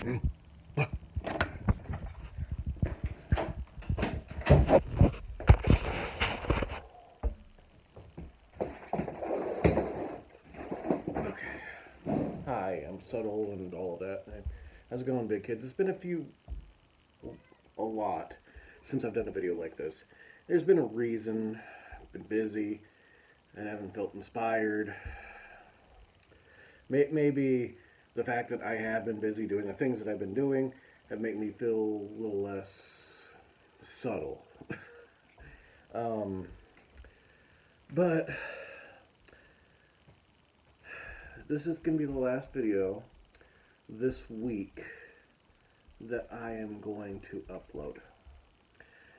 Hi, I'm subtle and all of that. How's it going, big kids? It's been a lot, since I've done a video like this. There's been a reason. I've been busy. I haven't felt inspired. Maybe the fact that I have been busy doing the things that I've been doing have made me feel a little less subtle. um, but this is going to be the last video this week that I am going to upload.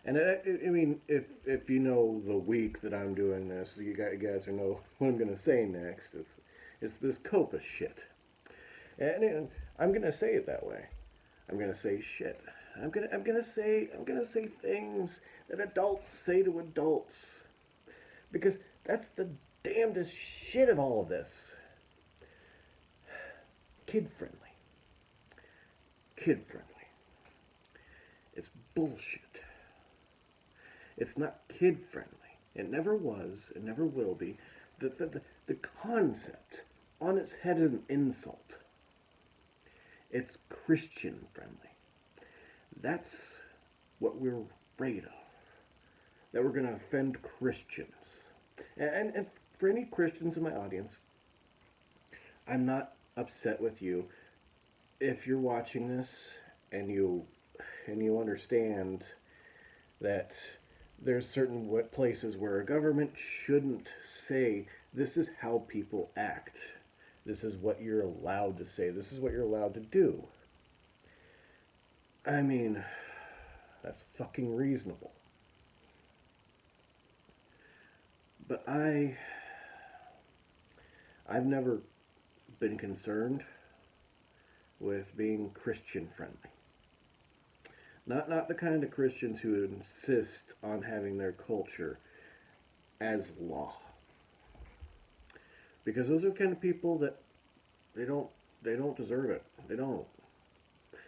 And I mean, if you know the week that I'm doing this, you guys know what I'm gonna say next. It's this COPPA shit, and I'm gonna say it that way. I'm gonna say shit. I'm gonna say things that adults say to adults, because that's the damnedest shit of all of this. Kid friendly. Kid friendly. It's bullshit. It's not kid friendly. It never was. It never will be. The concept on its head is an insult. It's Christian friendly. That's what we're afraid of. That we're going to offend Christians. And for any Christians in my audience, I'm not upset with you if you're watching this and you understand that there's certain places where a government shouldn't say, this is how people act. This is what you're allowed to say. This is what you're allowed to do. I mean, that's fucking reasonable. But I've never been concerned with being Christian friendly. Not the kind of Christians who insist on having their culture as law. Because those are the kind of people that they don't deserve it. They don't.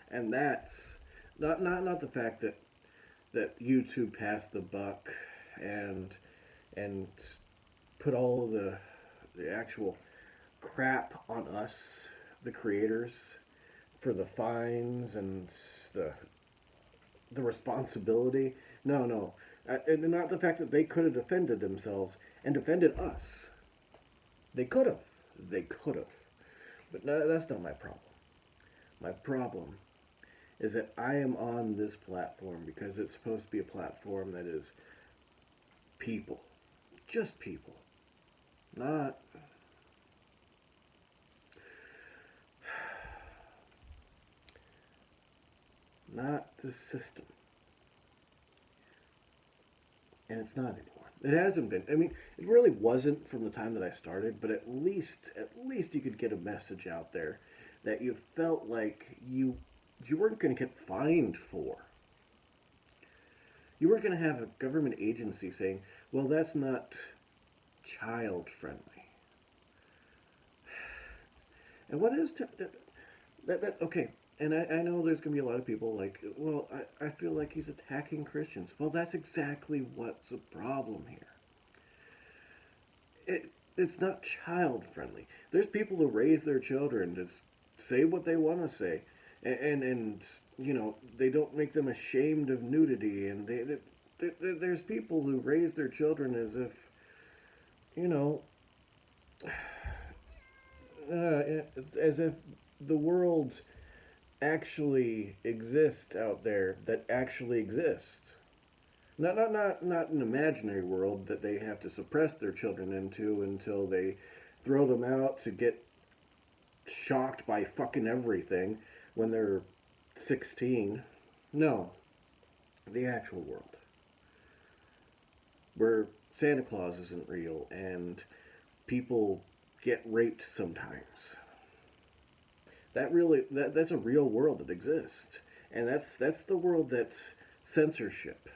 And that's not the fact that YouTube passed the buck and put all of the actual crap on us, the creators, for the fines and the responsibility. No. And not the fact that they could have defended themselves and defended us. They could have. But no, that's not my problem. My problem is that I am on this platform because it's supposed to be a platform that is people. Just people. Not the system. And it's not anymore. It hasn't been. I mean, it really wasn't from the time that I started, but at least you could get a message out there that you felt like you weren't going to get fined for. You weren't going to have a government agency saying, well, that's not child friendly. And what is that okay, and I know there's going to be a lot of people like, well, I feel like he's attacking Christians. Well, that's exactly what's the problem here. It's not child friendly. There's people who raise their children to say what they want to say. And you know, they don't make them ashamed of nudity. And there's people who raise their children as if, you know, as if the world actually exists out there that actually exists. Not an imaginary world that they have to suppress their children into until they throw them out to get shocked by fucking everything when they're 16. No. The actual world. Where Santa Claus isn't real and people get raped sometimes. That's a real world that exists. And that's the world that censorship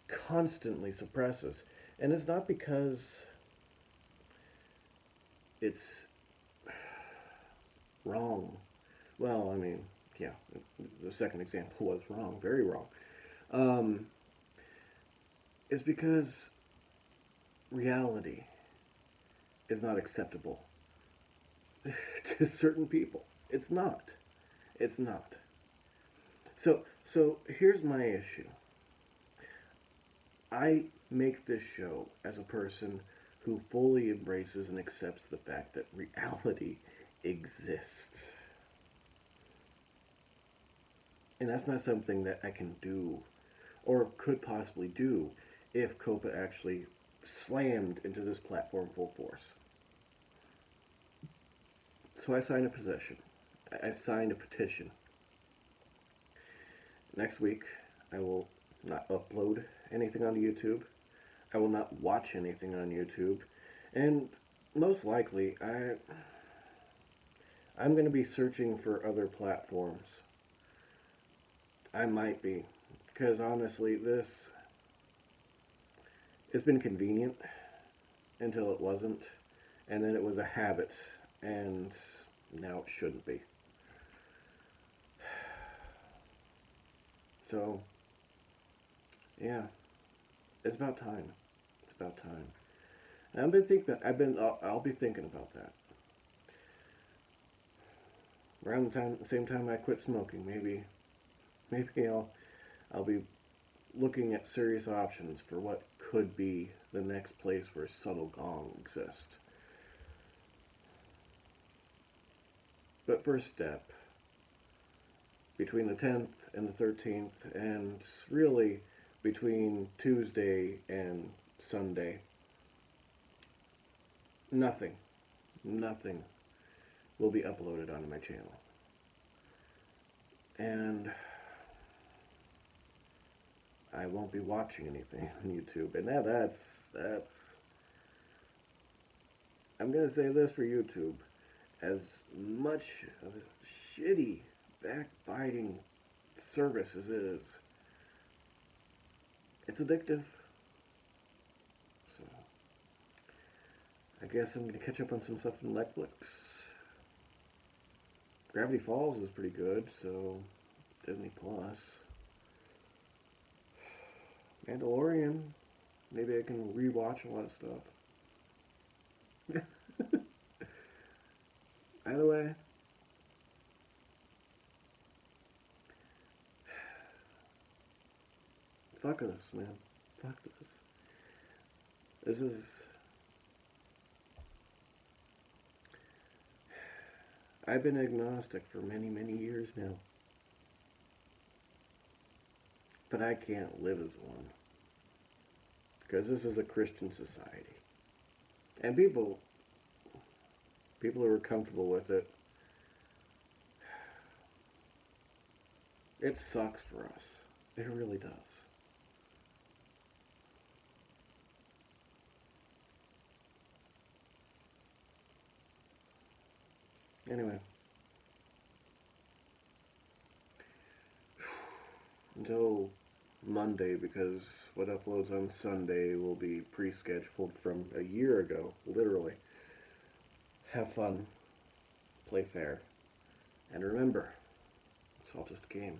constantly suppresses. And it's not because it's wrong. Well, I mean, Yeah, the second example was wrong, very wrong. Um, is because reality is not acceptable to certain people. It's not. It's not. So here's my issue. I make this show as a person who fully embraces and accepts the fact that reality exists. And that's not something that I can do or could possibly do if COPPA actually slammed into this platform full force. So I signed a petition. I signed a petition. Next week, I will not upload anything on YouTube. I will not watch anything on YouTube. And most likely, I'm going to be searching for other platforms. I might be. Because honestly, this it's been convenient until it wasn't. And then it was a habit. And now it shouldn't be. So, yeah, it's about time. It's about time. And I've been thinking. I'll be thinking about that around the same time I quit smoking. Maybe I'll be looking at serious options for what could be the next place where subtle gong exists. But first step, between the 10th and the 13th, and really between Tuesday and Sunday, nothing will be uploaded onto my channel. And I won't be watching anything on YouTube. And that's I'm gonna say this for YouTube. As much of a shitty, backbiting service as it is, it's addictive. So I guess I'm gonna catch up on some stuff from Netflix. Gravity Falls is pretty good, so Disney Plus. Mandalorian, maybe I can rewatch a lot of stuff. Either way, fuck this, man. Fuck this. This is. I've been agnostic for many, many years now. But I can't live as one. Because this is a Christian society. And people who are comfortable with it, it sucks for us. It really does. Anyway. Until Monday, because what uploads on Sunday will be pre-scheduled from a year ago, literally. Have fun. Play fair. And remember, it's all just a game.